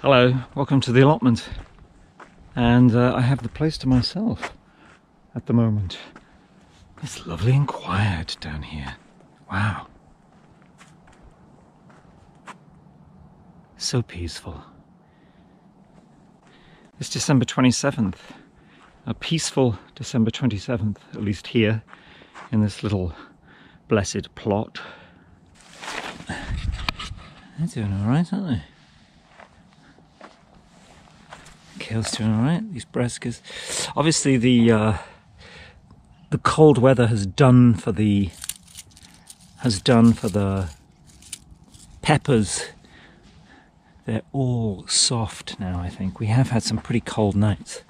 Hello, welcome to the allotment, and I have the place to myself at the moment. It's lovely and quiet down here. Wow. So peaceful. It's December 27th, a peaceful December 27th, at least here in this little blessed plot. They're doing alright, aren't they? Kale's doing alright, these brassicas. Obviously the cold weather has done for the peppers. They're all soft now, I think. We have had some pretty cold nights.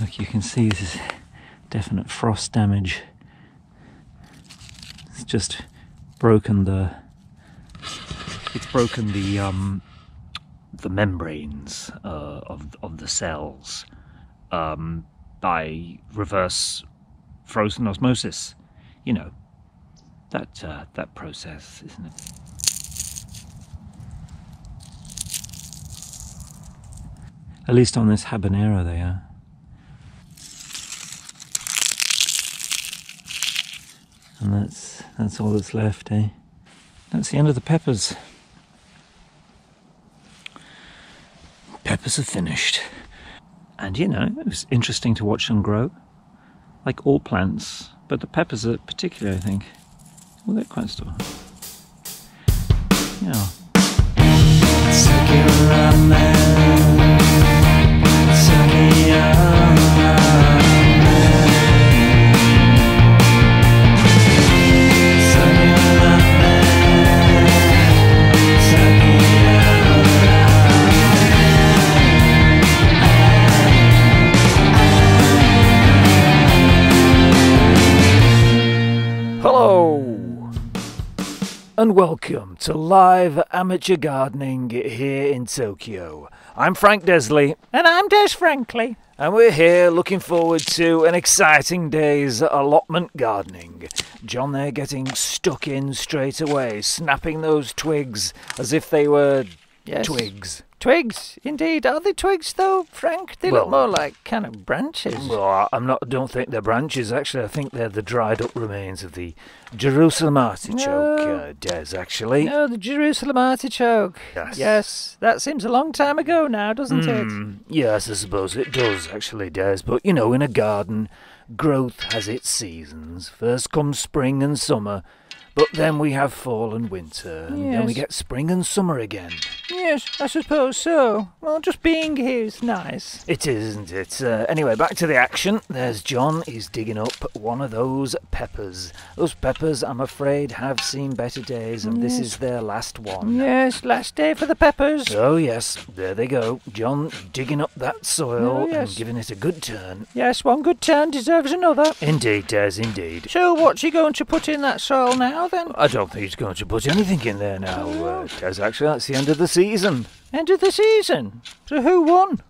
Look, you can see this is definite frost damage. It's just broken the membranes of the cells by reverse frozen osmosis. You know, that process, isn't it? At least on this habanero they are. And that's all that's left, eh? That's the end of the peppers. Peppers are finished. And you know, it was interesting to watch them grow. Like all plants, but the peppers are particular, I think. Well, they're quite still. Yeah. Hello and welcome to live amateur gardening here in Tokyo. I'm Frank Desley. And I'm Des Frankly. And we're here looking forward to an exciting day's allotment gardening. John there getting stuck in straight away, snapping those twigs as if they were twigs. Twigs, indeed. Are they twigs though, Frank? They look more like kind of branches. Well, I don't think they're branches, actually. I think they're the dried up remains of the Jerusalem artichoke, Des, actually. No, the Jerusalem artichoke. Yes, that seems a long time ago now, doesn't it? Yes, I suppose it does, actually, Des. But, you know, in a garden, growth has its seasons. First comes spring and summer, but then we have fall and winter, and then we get spring and summer again. Yes, I suppose so. Well, just being here is nice. It is, isn't it? Anyway, back to the action. There's John. He's digging up one of those peppers. Those peppers, I'm afraid, have seen better days, and this is their last one. Yes, last day for the peppers. Oh, yes. There they go. John digging up that soil and giving it a good turn. Yes, one good turn deserves another. Indeed, Des, indeed. So what's he going to put in that soil now, then? I don't think he's going to put anything in there now, Des. Actually, that's the end of the season. End of the season? So who won?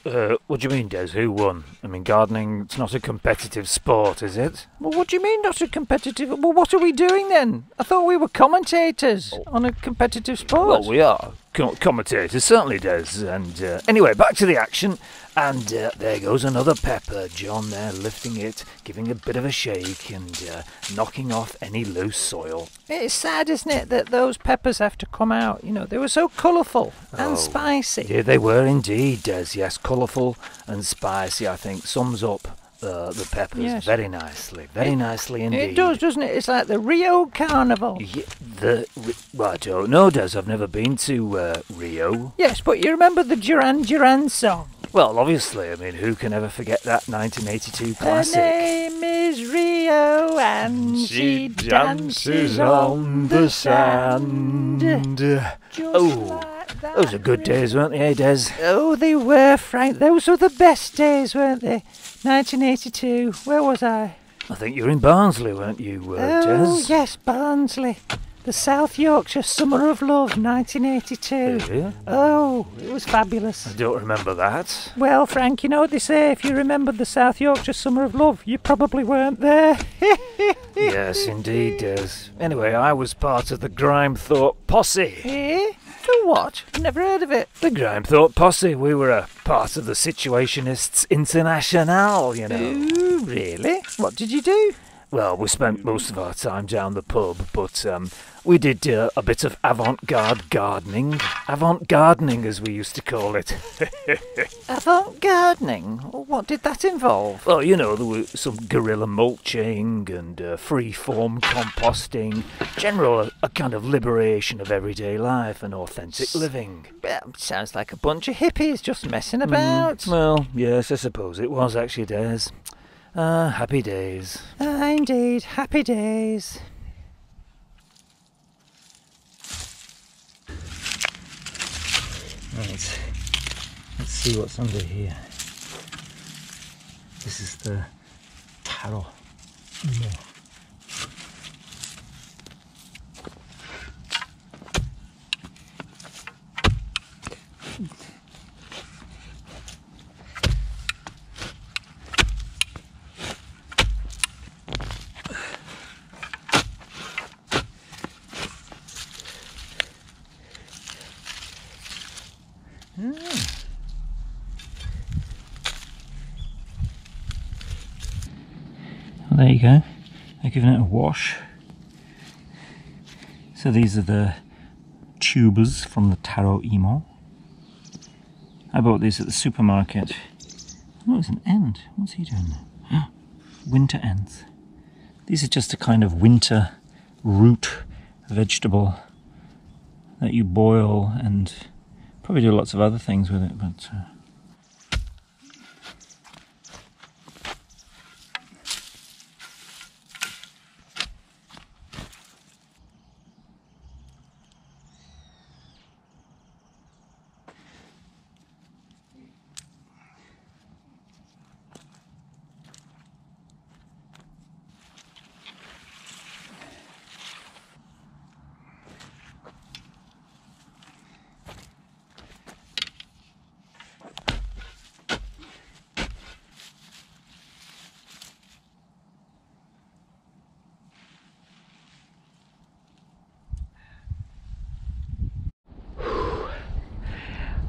What do you mean, Des? Who won? I mean, gardening, it's not a competitive sport, is it? Well, what do you mean not a competitive? Well, what are we doing then? I thought we were commentators on a competitive sport. Well, we are commentators, certainly, Des. And anyway, back to the action. And there goes another pepper. John there lifting it, giving a bit of a shake and knocking off any loose soil. It's sad, isn't it, that those peppers have to come out. You know, they were so colourful and spicy. Yeah, they were indeed, Des. Yes, colourful and spicy, I think, sums up the peppers very nicely. Very nicely indeed. It does, doesn't it? It's like the Rio Carnival. Yeah, well, I don't know, Des. I've never been to Rio. Yes, but you remember the Duran Duran song? Well, obviously, I mean, who can ever forget that 1982 classic? Her name is Rio and she dances on the sand. Those are good days, weren't they, Des? Oh, they were, Frank. Those were the best days, weren't they? 1982. Where was I? I think you were in Barnsley, weren't you, Des? Oh, yes, Barnsley. The South Yorkshire Summer of Love, 1982. Yeah. Oh, it was fabulous. I don't remember that. Well, Frank, you know what they say, if you remember the South Yorkshire Summer of Love, you probably weren't there. Yes, indeed, Des. Anyway, I was part of the Grime Thought posse. Eh? The what? Never heard of it. The Grime Thought Posse. We were a part of the Situationists International, you know. Ooh, really? What did you do? Well, we spent most of our time down the pub, but we did a bit of avant-garde gardening. Avant-gardening, as we used to call it. Avant-gardening? What did that involve? Well, you know, there was some guerrilla mulching and free-form composting. General, a kind of liberation of everyday life and authentic living. Sounds like a bunch of hippies just messing about. Well, yes, I suppose it was actually, Des. Happy days. Indeed, happy days. Right, let's see what's under here. This is the taro. Well, there you go. I've given it a wash. So these are the tubers from the taro emo. I bought these at the supermarket. Oh, it's an ant. What's he doing there? Winter ants. These are just a kind of winter root vegetable that you boil and probably do lots of other things with it, but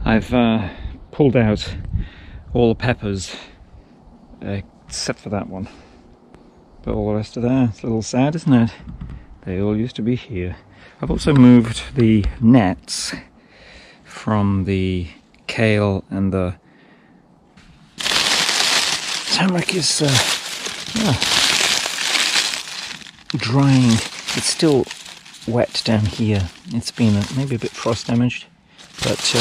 I've pulled out all the peppers except for that one, but all the rest of that, it's a little sad, isn't it? They all used to be here. I've also moved the nets from the kale, and the turmeric is drying. It's still wet down here. It's been maybe a bit frost damaged, but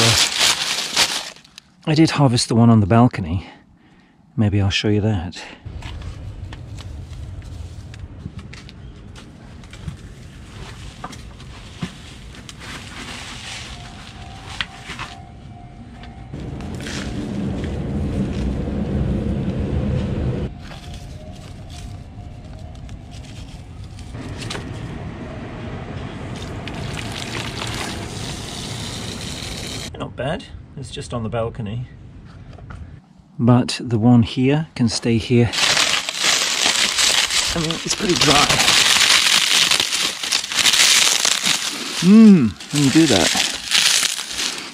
I did harvest the one on the balcony. Maybe I'll show you that. Not bad. It's just on the balcony. But the one here can stay here. I mean, it's pretty dry. When you do that,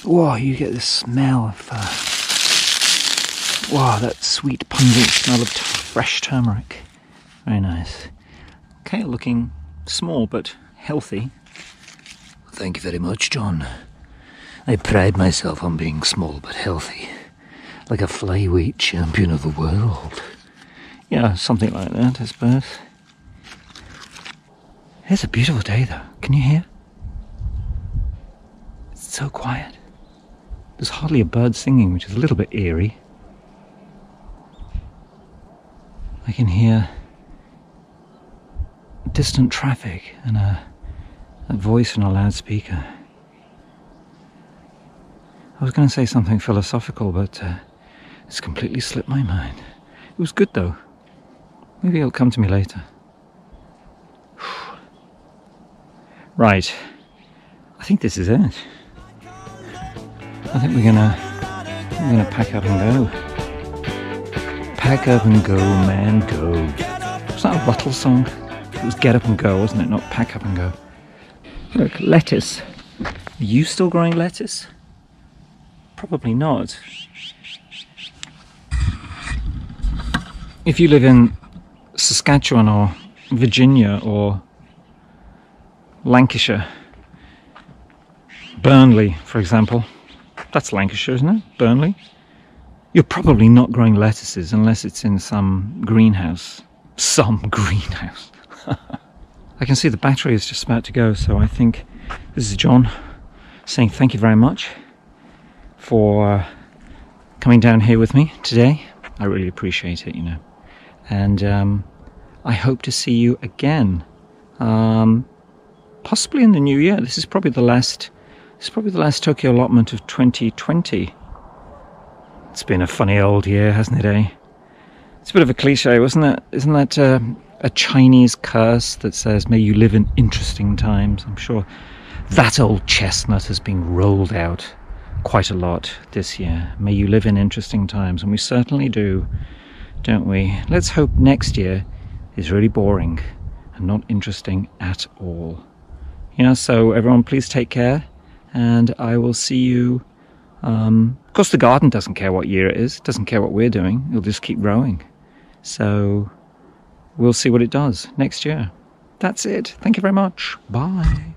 whoa, you get the smell of, wow, that sweet pungent smell of fresh turmeric. Very nice. Okay, looking small but healthy. Thank you very much, John. I pride myself on being small but healthy, like a flyweight champion of the world. Yeah, something like that, I suppose. It's a beautiful day, though. Can you hear? It's so quiet. There's hardly a bird singing, which is a little bit eerie. I can hear distant traffic and a voice in a loudspeaker. I was going to say something philosophical, but it's completely slipped my mind. It was good, though. Maybe it'll come to me later. Right. I think this is it. I think we're gonna pack up and go. Pack up and go, man, go. Was that a Ruttles song? It was Get Up and Go, wasn't it? Not Pack Up and Go. Look, lettuce. Are you still growing lettuce? Probably not. If you live in Saskatchewan or Virginia or Lancashire, Burnley, for example, that's Lancashire, isn't it? Burnley. You're probably not growing lettuces unless it's in some greenhouse. Some greenhouse. I can see the battery is just about to go, so I think this is John saying thank you very much for coming down here with me today. I really appreciate it, you know. And I hope to see you again, possibly in the new year. This is probably the last Tokyo allotment of 2020. It's been a funny old year, hasn't it, eh? It's a bit of a cliche, wasn't it? Isn't that a Chinese curse that says, may you live in interesting times? I'm sure that old chestnut has been rolled out quite a lot this year. May you live in interesting times. And we certainly do, don't we? Let's hope next year is really boring and not interesting at all. You know, so everyone please take care, and I will see you. Of course, the garden doesn't care what year it is, it doesn't care what we're doing, it'll just keep growing. So we'll see what it does next year. That's it. Thank you very much. Bye.